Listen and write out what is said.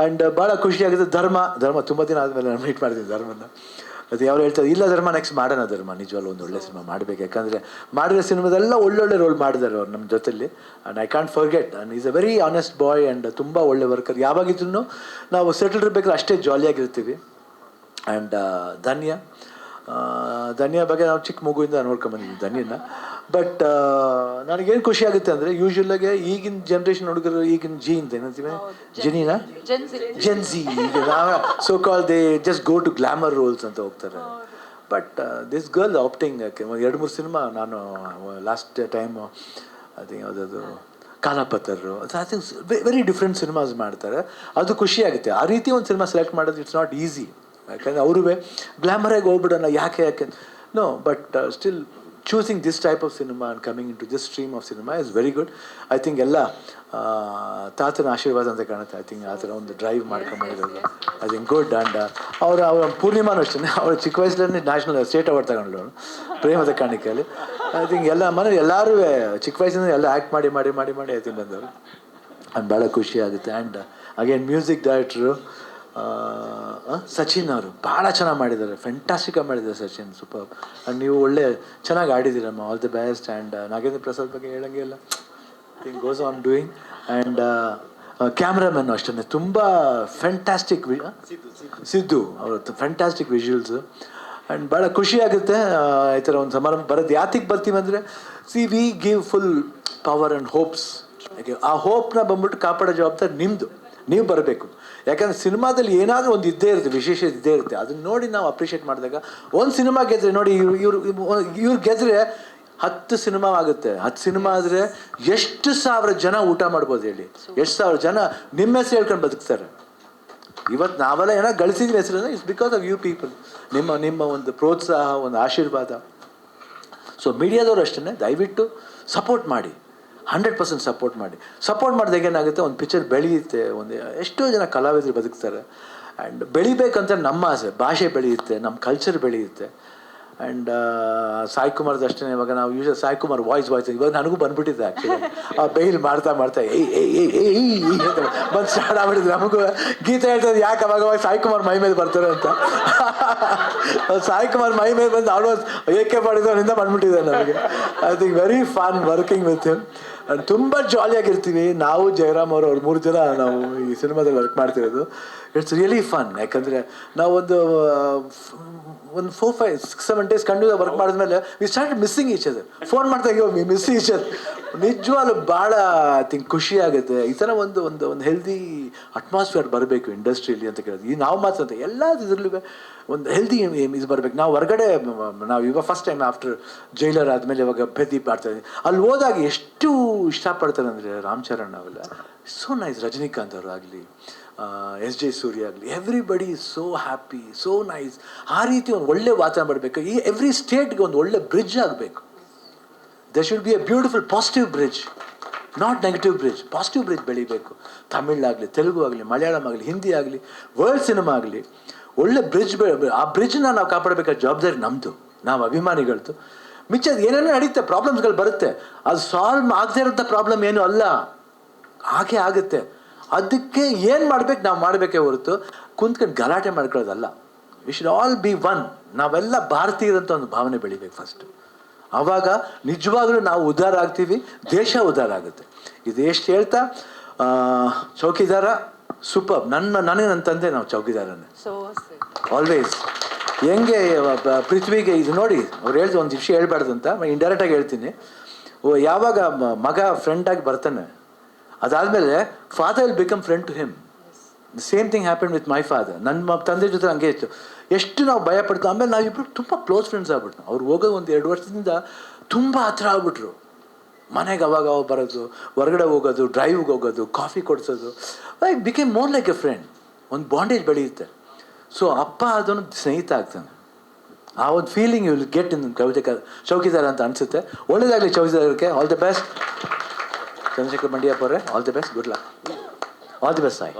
And ಭಾಳ ಖುಷಿಯಾಗಿದೆ. ಧರ್ಮ ತುಂಬ ದಿನ ಆದಮೇಲೆ ನಾನು ಮೀಟ್ ಮಾಡ್ತೀನಿ ಧರ್ಮನ. ಅದು ಯಾರು ಹೇಳ್ತಾರೆ ಇಲ್ಲ ಧರ್ಮ ನೆಕ್ಸ್ಟ್ ಮಾಡೋಣ ಧರ್ಮ, ನಿಜವಾಗ್ಲೂ ಒಂದು ಒಳ್ಳೆ ಸಿನಿಮಾ ಮಾಡಬೇಕು. ಯಾಕಂದರೆ ಮಾಡಿರೋ ಸಿನಿಮಾದೆಲ್ಲ ಒಳ್ಳೊಳ್ಳೆ ರೋಲ್ ಮಾಡಿದ್ದಾರೆ ಅವ್ರು ನಮ್ಮ ಜೊತೆಲಿ. And I can't forget, and is a very honest boy and ತುಂಬ ಒಳ್ಳೆ ವರ್ಕರ್. ಯಾವಾಗಿದ್ರೂ ನಾವು ಸೆಟಲ್ ಇರಬೇಕಾದ್ರೆ ಅಷ್ಟೇ ಜಾಲಿಯಾಗಿರ್ತೀವಿ. ಆ್ಯಂಡ್ ಧನ್ಯ ಬಗ್ಗೆ ನಾವು ಚಿಕ್ಕ ಮಗುವಿಂದ ನೋಡ್ಕೊಂಬಂದಿದ್ವಿ ಧನ್ಯನ. ಬಟ್ ನನಗೇನು ಖುಷಿ ಆಗುತ್ತೆ ಅಂದರೆ ಯೂಶ್ವಲಾಗೆ ಈಗಿನ ಜನ್ರೇಷನ್ ಹುಡುಗರು, ಈಗಿನ ಜೀನ್ಸ್ ಏನಂತೀವಿ, Gen Z, so call they just go to glamour roles ಅಂತ ಹೋಗ್ತಾರೆ. But this girl opting 2-3 cinema ನಾನು ಲಾಸ್ಟ್ ಟೈಮು ಅದು ಯಾವುದದು Kaalapatthar, I think very different cinemas ಮಾಡ್ತಾರೆ. ಅದು ಖುಷಿಯಾಗುತ್ತೆ. ಆ ರೀತಿ ಒಂದು ಸಿನಿಮಾ ಸೆಲೆಕ್ಟ್ ಮಾಡೋದು ಇಟ್ಸ್ ನಾಟ್ ಈಸಿ. ಯಾಕಂದರೆ ಅವ್ರೂ ಗ್ಲಾಮರಾಗಿ ಹೋಗ್ಬಿಡೋಣ ಯಾಕೆ no, but still choosing this type of cinema and coming into this stream of cinema is very good. I think ಎಲ್ಲ ತಾತನ ಆಶೀರ್ವಾದ ಅಂತ ಕಾಣುತ್ತೆ. ಐ ಥಿಂಕ್ ಆ ಥರ ಒಂದು ಡ್ರೈವ್ ಮಾಡ್ಕೊಂಬಂದಿರೋದು ಐ ಥಿಂಕ್ ಗುಡ್. ಆ್ಯಂಡ್ ಅವ್ರ ಪೂರ್ಣಿಮಾನು ಅಷ್ಟೇ, ಅವಳು ಚಿಕ್ಕ ವಯಸ್ಸಲ್ಲಿ ನ್ಯಾಷನಲ್ ಸ್ಟೇಟ್ ಅವಾರ್ಡ್ ತಗೊಂಡ್ಳು ಪ್ರೇಮದ ಕಾಣಿಕೆಯಲ್ಲಿ. ಐ ಥಿಂಕ್ ಎಲ್ಲ ಮನೇಲಿ ಎಲ್ಲರೂ ಚಿಕ್ಕ ವಯಸ್ಸಿಂದ ಎಲ್ಲ ಆ್ಯಕ್ಟ್ ಮಾಡಿ ಐ ಥಿಂಕ್ ಬಂದವರು. ಆ್ಯಂಡ್ ಭಾಳ ಖುಷಿ ಆಗುತ್ತೆ. And again music director Sachin ಅವರು ಭಾಳ ಚೆನ್ನಾಗಿ ಮಾಡಿದ್ದಾರೆ, ಫೆಂಟಾಸ್ಟಿಕಾಗಿ ಮಾಡಿದ್ದಾರೆ ಸಚಿನ್, ಸೂಪರ್. ಆ್ಯಂಡ್ ನೀವು ಒಳ್ಳೆ ಚೆನ್ನಾಗಿ ಆಡಿದ್ದೀರಮ್ಮ, all the best. And Nagendra Prasad ಬಗ್ಗೆ ಹೇಳಂಗೆ ಇಲ್ಲ, thing goes on doing. And ಕ್ಯಾಮ್ರಾಮನ್ನು ಅಷ್ಟೇ ತುಂಬ ಫೆಂಟಾಸ್ಟಿಕ್, ಸಿದ್ದು ಅವರು ಫೆಂಟಾಸ್ಟಿಕ್ ವಿಜುವಲ್ಸು. ಆ್ಯಂಡ್ ಭಾಳ ಖುಷಿಯಾಗುತ್ತೆ ಈ ಥರ ಒಂದು ಸಮಾರಂಭ ಬರೋದು. ಯಾತಿಗೆ ಬರ್ತೀವಿ ಅಂದರೆ we give full power and hopes. ಆ ಹೋಪ್ನ ಬಂದ್ಬಿಟ್ಟು ಕಾಪಾಡೋ ಜವಾಬ್ದಾರಿ ನಿಮ್ಮದು, ನೀವು ಬರಬೇಕು. ಯಾಕಂದರೆ ಸಿನಿಮಾದಲ್ಲಿ ಏನಾದರೂ ಒಂದು ಇದ್ದೇ ಇರುತ್ತೆ, ವಿಶೇಷ ಇದ್ದೇ ಇರುತ್ತೆ. ಅದನ್ನ ನೋಡಿ ನಾವು ಅಪ್ರಿಷಿಯೇಟ್ ಮಾಡಿದಾಗ ಒಂದು ಸಿನಿಮಾ ಗೆದ್ರೆ ನೋಡಿ, ಇವ್ರು ಗೆದ್ರೆ 10 ಸಿನಿಮಾ ಆಗುತ್ತೆ. 10 ಸಿನಿಮಾ ಆದರೆ ಎಷ್ಟು ಸಾವಿರ ಜನ ಊಟ ಮಾಡ್ಬೋದು ಹೇಳಿ, ಎಷ್ಟು ಸಾವಿರ ಜನ ನಿಮ್ಮ ಹೆಸರು ಹೇಳ್ಕೊಂಡು ಬದುಕ್ತಾರೆ. ಇವತ್ತು ನಾವೆಲ್ಲ ಏನೋ ಗಳಿಸಿದ್ವಿ ಹೆಸರನ್ನು, it's because of you people, ನಿಮ್ಮ ಒಂದು ಪ್ರೋತ್ಸಾಹ, ಒಂದು ಆಶೀರ್ವಾದ. ಸೊ ಮೀಡಿಯಾದವರು ಅಷ್ಟೇ ದಯವಿಟ್ಟು ಸಪೋರ್ಟ್ ಮಾಡಿ, 100% ಸಪೋರ್ಟ್ ಮಾಡಿದಾಗ ಏನಾಗುತ್ತೆ, ಒಂದು ಪಿಕ್ಚರ್ ಬೆಳೆಯುತ್ತೆ, ಒಂದು ಎಷ್ಟೋ ಜನ ಕಲಾವಿದರು ಬದುಕ್ತಾರೆ. ಆ್ಯಂಡ್ ಬೆಳಿಬೇಕಂತ ನಮ್ಮ ಆಸೆ, ಭಾಷೆ ಬೆಳೆಯುತ್ತೆ, ನಮ್ಮ ಕಲ್ಚರ್ ಬೆಳೆಯುತ್ತೆ. ಆ್ಯಂಡ್ ಸಾಯಿ ಕುಮಾರ್ದು ಅಷ್ಟೇ. ಇವಾಗ ನಾವು ಯೂಶಲ್ ಸಾಯಿ ಕುಮಾರ್ ವಾಯ್ಸ್ ಇವಾಗ ನನಗೂ ಬಂದ್ಬಿಟ್ಟಿದೆ ಆ್ಯಕ್ಚುಲಿ. ಬೈಲ್ ಮಾಡ್ತಾ ಬಂದು ಸ್ಟಾರ್ಟ್ ಆಗ್ಬಿಟ್ಟಿದೆ. ನಮಗೂ ಗೀತೆ ಹೇಳ್ತದೆ ಯಾಕೆ ಅವಾಗ ಸಾಯಿ ಕುಮಾರ್ ಮೈ ಮೇಲೆ ಬರ್ತಾರೆ ಅಂತ. ಸಾಯಿ ಕುಮಾರ್ ಮೈ ಮೇಲೆ ಬಂದು ಆಲ್ಮೋಸ್ಟ್ ಏಕೆ ಮಾಡಿದ್ರು ಅವನಿಂದ ಬಂದ್ಬಿಟ್ಟಿದೆ ನಮಗೆ. I think very fun working with him. And ತುಂಬ ಜಾಲಿಯಾಗಿರ್ತೀವಿ ನಾವು, ಜಯರಾಮ್ ಅವರು, ಅವ್ರು 3 ಜನ ನಾವು ಈ ಸಿನಿಮಾದಲ್ಲಿ ವರ್ಕ್ ಮಾಡ್ತಿರೋದು. It's really fun. ಯಾಕಂದರೆ ನಾವು ಒಂದು 4, 5, 6, 7 ಡೇಸ್ ಕಂಡು ವರ್ಕ್ ಮಾಡಿದ್ಮೇಲೆ we start missing each other. Phone ಮಾಡ್ತಾ ವಿ ಮಿಸ್ ಈಚ್ ಅದರ್. ನಿಜವಾಗ್ಲೂ ಭಾಳ ಐ ಥಿಂಕ್ ಖುಷಿ ಆಗುತ್ತೆ. ಈ ಥರ ಒಂದು ಹೆಲ್ದಿ ಅಟ್ಮಾಸ್ಫಿಯರ್ ಬರಬೇಕು ಇಂಡಸ್ಟ್ರಿಯಲ್ಲಿ ಅಂತ ಕೇಳಿದ್ವಿ. ಈ ನಾವು ಮಾತ್ರ ಅಂತ ಎಲ್ಲ ಇದರಲ್ಲೂ ಒಂದು ಹೆಲ್ದಿ ಇದು ಬರಬೇಕು. ನಾವು ಹೊರಗಡೆ ನಾವು ಇವಾಗ ಫಸ್ಟ್ ಟೈಮ್ ಆಫ್ಟರ್ ಜೈಲರ್ ಆದಮೇಲೆ ಇವಾಗ ಪ್ರದೀಪ್ ಆಡ್ತಾಯಿದ್ವಿ. ಅಲ್ಲಿ ಹೋದಾಗ ಎಷ್ಟು ಇಷ್ಟಪಡ್ತಾರೆ ಅಂದರೆ ರಾಮ್ ಚರಣ್ ಅವೆಲ್ಲ ಸೋ ನೈಸ್, ರಜನಿಕಾಂತ್ ಅವರು ಆಗಲಿ, ಎಸ್ ಜೆ ಸೂರ್ಯ ಆಗಲಿ, everybody is so happy, so nice. ಆ ರೀತಿ ಒಂದು ಒಳ್ಳೆ ವಾತಾವರಣ ಬರಬೇಕು. ಈ ಎವ್ರಿ ಸ್ಟೇಟ್ಗೆ ಒಂದು ಒಳ್ಳೆ ಬ್ರಿಡ್ಜ್ ಆಗಬೇಕು. There should be a beautiful positive bridge, not negative bridge. Positive bridge ಬೆಳಿಬೇಕು. ತಮಿಳಾಗಲಿ, ತೆಲುಗು ಆಗಲಿ, ಮಲಯಾಳಂ ಆಗಲಿ, ಹಿಂದಿ ಆಗಲಿ, ವರ್ಲ್ಡ್ ಸಿನಿಮಾ ಆಗಲಿ, ಒಳ್ಳೆ ಬ್ರಿಡ್ಜ್ ಆ ಬ್ರಿಡ್ಜ್ನ ನಾವು ಕಾಪಾಡಬೇಕಾದ ಜವಾಬ್ದಾರಿ ನಮ್ಮದು, ನಾವು ಅಭಿಮಾನಿಗಳದ್ದು. ಮಿಚ್ಚದು ಏನೇನೋ ನಡೀತೆ, ಪ್ರಾಬ್ಲಮ್ಸ್ಗಳು ಬರುತ್ತೆ. ಅದು ಸಾಲ್ವ್ ಆಗದೇ ಇರೋಂಥ ಪ್ರಾಬ್ಲಮ್ ಏನೂ ಅಲ್ಲ, ಹಾಗೆ ಆಗುತ್ತೆ. ಅದಕ್ಕೆ ಏನು ಮಾಡ್ಬೇಕು ನಾವು ಮಾಡಬೇಕೇ ಹೊರತು ಕುಂತ್ಕೊಂಡು ಗಲಾಟೆ ಮಾಡ್ಕೊಳ್ಳೋದಲ್ಲ. We should all be one. ನಾವೆಲ್ಲ ಭಾರತೀಯರಂತ ಒಂದು ಭಾವನೆ ಬೆಳಿಬೇಕು ಫಸ್ಟು. ಆವಾಗ ನಿಜವಾಗ್ಲೂ ನಾವು ಉದ್ಧಾರ ಆಗ್ತೀವಿ, ದೇಶ ಉದ್ಧಾರ ಆಗುತ್ತೆ. ಇದು ಎಷ್ಟು ಹೇಳ್ತಾ ಚೌಕಿದಾರ ಸೂಪರ್. ನನಗೆ ನನ್ನ ತಂದೆ ನಾವು ಚೌಕಿದಾರನೇ ಆಲ್ವೇಸ್. ಹೆಂಗೆ ಪೃಥ್ವಿಗೆ ಇದು ನೋಡಿ, ಅವ್ರು ಹೇಳಿದ್ರು ಒಂದು ವಿಷಯ ಹೇಳ್ಬಾರ್ದು ಅಂತ ಇಂಡೈರೆಕ್ಟಾಗಿ ಹೇಳ್ತೀನಿ. ಯಾವಾಗ ಮಗ ಫ್ರೆಂಡಾಗಿ ಬರ್ತಾನೆ, ಅದಾದಮೇಲೆ father will become friend to him. The same thing happen with my father. ನನ್ನ ತಂದೆ ಜೊತೆ ಹಂಗೆ ಇತ್ತು. ಎಷ್ಟು ನಾವು ಭಯ ಪಡ್ತು. ಆಮೇಲೆ ನಾವಿಬ್ಬರು ತುಂಬ ಕ್ಲೋಸ್ ಫ್ರೆಂಡ್ಸ್ ಆಗ್ಬಿಟ್ರು. ಅವ್ರು ಹೋಗೋದು 1-2 ವರ್ಷದಿಂದ ತುಂಬ ಹತ್ರ ಆಗ್ಬಿಟ್ರು. ಮನೆಗೆ ಅವಾಗ ಬರೋದು, ಹೊರಗಡೆ ಹೋಗೋದು, ಡ್ರೈವ್ಗೆ ಹೋಗೋದು, ಕಾಫಿ ಕೊಡಿಸೋದು. I became more like a friend. ಒಂದು ಬಾಂಡೇಜ್ ಬೆಳೆಯುತ್ತೆ. ಸೊ ಅಪ್ಪ ಅದನ್ನು ಸ್ನೇಹಿತ ಆಗ್ತಾನೆ. ಆ ಒಂದು feeling you will get in Chowkidar ಅಂತ ಅನಿಸುತ್ತೆ. ಒಳ್ಳೆಯದಾಗಲಿ ಚೌಕಿದಾರಕ್ಕೆ. All the best Chandrashekar Bandiyappa ಅವರೇ, all the best, good luck, all the best Sai.